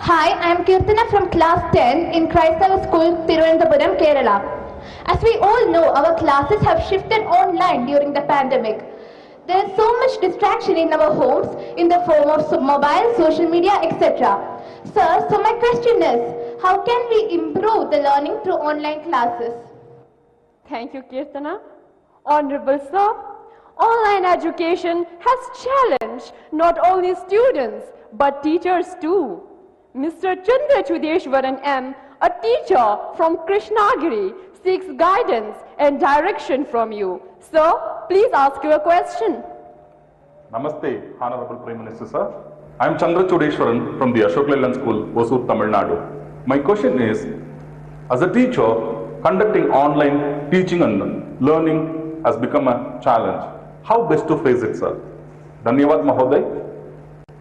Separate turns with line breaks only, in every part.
Hi, I am Kirtana from class 10 in Christava School, Thiruvananthapuram, Kerala. As we all know, our classes have shifted online during the pandemic. There is so much distraction in our homes in the form of mobile, social media, etc. Sir, so my question is, how can we improve the learning through online classes?
Thank you, Kirtana. Honorable Sir, online education has challenged not only students but teachers too. Mr. Chandra Chudeshwaran M., a teacher from Krishnagiri, seeks guidance and direction from you. Sir, please ask your question.
Namaste, Honorable Prime Minister Sir. I am Chandra Chudeshwaran from the Ashok Leyland School, Hosur, Tamil Nadu. My question is, as a teacher, conducting online teaching and learning has become a challenge. How best to face it, sir? Dhanyavad Mahoday.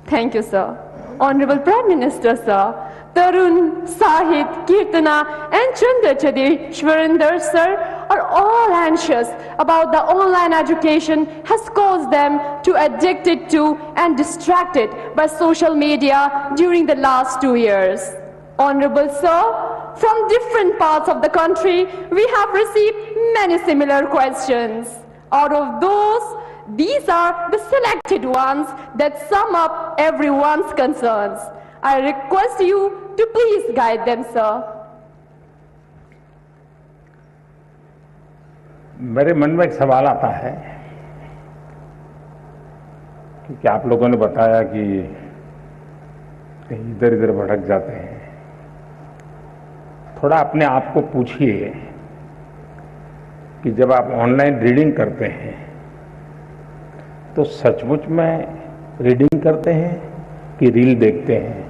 Thank you, sir. Honorable Prime Minister, sir, Tarun, Sahit, Kirtana and Chandra Chudeshwaran sir are all anxious about the online education has caused them to addicted to and distracted by social media during the last 2 years. Honorable sir, from different parts of the country, we have received many similar questions. Out of those, these are the selected ones that sum up everyone's concerns. I request you to please guide them, sir.
मेरे मन में एक सवाल आता है कि आप लोगों ने बताया कि कहीं इधर इधर भटक जाते हैं। थोड़ा अपने आप को पूछिए कि जब आप ऑनलाइन रीडिंग करते हैं तो सचमुच में रीडिंग करते हैं कि रील देखते हैं?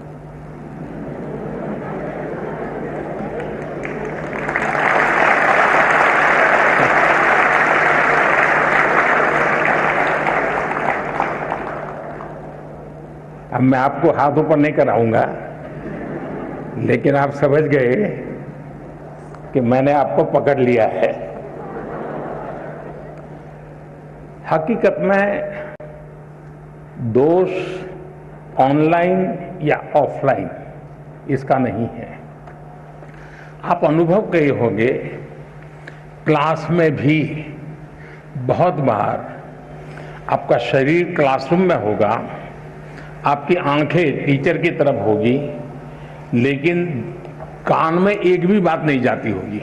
अब मैं आपको हाथ ऊपर नहीं कराऊंगा, लेकिन आप समझ गए कि मैंने आपको पकड़ लिया है। हकीकत में दोष ऑनलाइन या ऑफलाइन इसका नहीं है। आप अनुभव किए होंगे, क्लास में भी बहुत बार आपका शरीर क्लासरूम में होगा, आपकी आंखें टीचर की तरफ होगी, लेकिन कान में एक भी बात नहीं जाती होगी,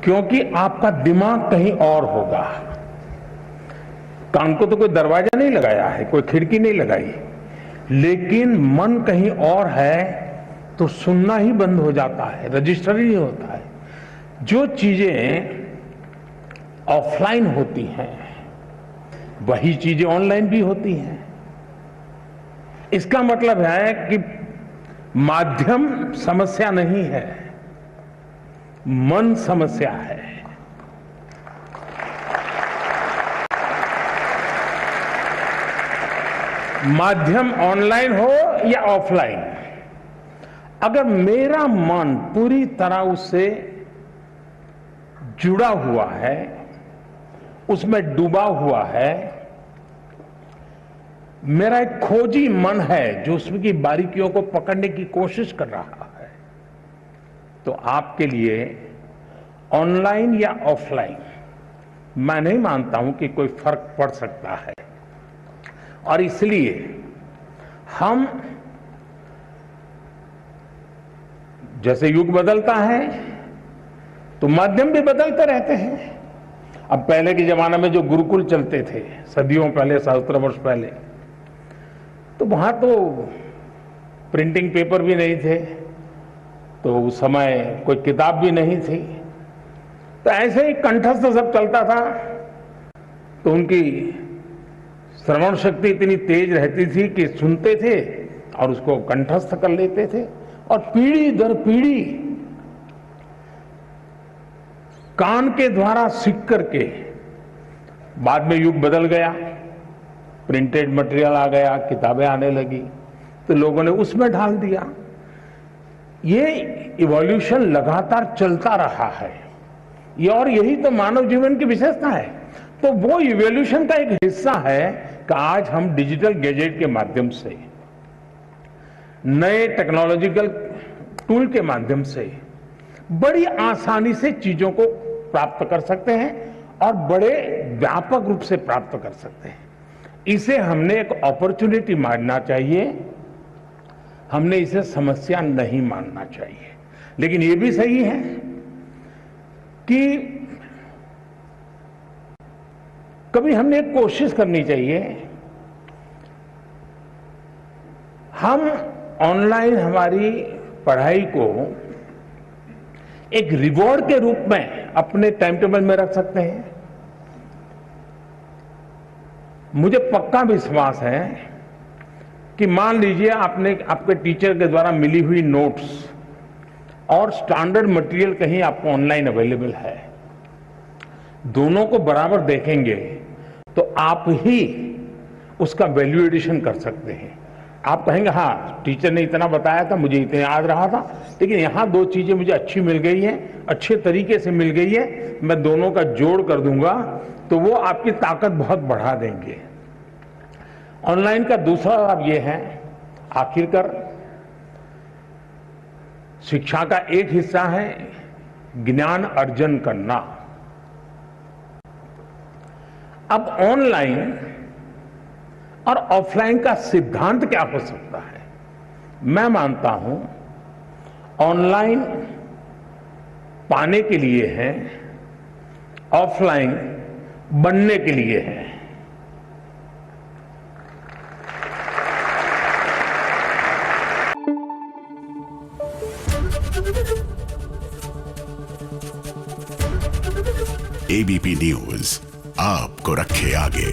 क्योंकि आपका दिमाग कहीं और होगा। कान को तो कोई दरवाजा नहीं लगाया है, कोई खिड़की नहीं लगाई, लेकिन मन कहीं और है तो सुनना ही बंद हो जाता है, रजिस्टर ही नहीं होता है। जो चीजें ऑफलाइन होती हैं वही चीजें ऑनलाइन भी होती हैं। इसका मतलब है कि माध्यम समस्या नहीं है, मन समस्या है। माध्यम ऑनलाइन हो या ऑफलाइन, अगर मेरा मन पूरी तरह उससे जुड़ा हुआ है, उसमें डूबा हुआ है, मेरा एक खोजी मन है जो उसकी बारीकियों को पकड़ने की कोशिश कर रहा है, तो आपके लिए ऑनलाइन या ऑफलाइन मैं नहीं मानता हूं कि कोई फर्क पड़ सकता है। और इसलिए हम, जैसे युग बदलता है तो माध्यम भी बदलते रहते हैं। अब पहले के जमाने में जो गुरुकुल चलते थे, सदियों पहले, सहस्त्र वर्ष पहले, तो वहां तो प्रिंटिंग पेपर भी नहीं थे, तो उस समय कोई किताब भी नहीं थी, तो ऐसे ही कंठस्थ सब चलता था। तो उनकी श्रवण शक्ति इतनी तेज रहती थी कि सुनते थे और उसको कंठस्थ कर लेते थे, और पीढ़ी दर पीढ़ी कान के द्वारा सीख करके, बाद में युग बदल गया, प्रिंटेड मटेरियल आ गया, किताबें आने लगी, तो लोगों ने उसमें ढाल दिया। ये इवोल्यूशन लगातार चलता रहा है, ये, और यही तो मानव जीवन की विशेषता है। तो वो इवोल्यूशन का एक हिस्सा है कि आज हम डिजिटल गैजेट के माध्यम से नए टेक्नोलॉजिकल टूल के माध्यम से बड़ी आसानी से चीजों को प्राप्त कर सकते हैं और बड़े व्यापक रूप से प्राप्त कर सकते हैं। इसे हमने एक अपॉर्चुनिटी मानना चाहिए, हमने इसे समस्या नहीं मानना चाहिए। लेकिन ये भी सही है कि कभी हमने एक कोशिश करनी चाहिए, हम ऑनलाइन हमारी पढ़ाई को एक रिवॉर्ड के रूप में अपने टाइम टेबल में रख सकते हैं। मुझे पक्का विश्वास है कि मान लीजिए आपने आपके टीचर के द्वारा मिली हुई नोट्स और स्टैंडर्ड मटेरियल कहीं आपको ऑनलाइन अवेलेबल है, दोनों को बराबर देखेंगे तो आप ही उसका वैल्यू एडिशन कर सकते हैं। आप कहेंगे हाँ टीचर ने इतना बताया था, मुझे इतना याद रहा था, लेकिन यहाँ दो चीजें मुझे अच्छी मिल गई हैं, अच्छे तरीके से मिल गई है, मैं दोनों का जोड़ कर दूंगा, तो वो आपकी ताकत बहुत बढ़ा देंगे। ऑनलाइन का दूसरा लाभ ये है, आखिरकार शिक्षा का एक हिस्सा है ज्ञान अर्जन करना। अब ऑनलाइन और ऑफलाइन का सिद्धांत क्या हो सकता है? मैं मानता हूं ऑनलाइन पाने के लिए है, ऑफलाइन बनने के लिए है।
एबीपी न्यूज आपको रखे आगे।